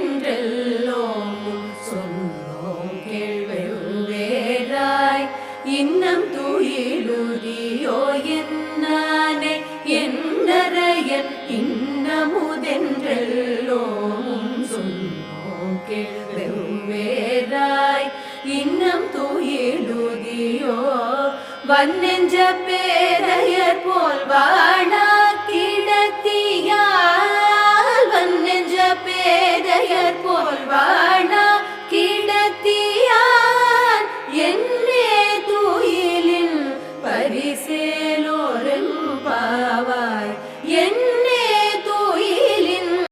இன்னமுதென்றெல்லோம் சொன்னோம் கேள்வெவ்வேறாய் இன்னம் துயிலுதியோ என்னானே என்னரையன் இன்னமுதென்றெல்லோம் சொன்னோம் கேள்வெவ்வேறாய் இன்னம் துயிலுதியோ வன்னெஞ்ச பேரையர் போல்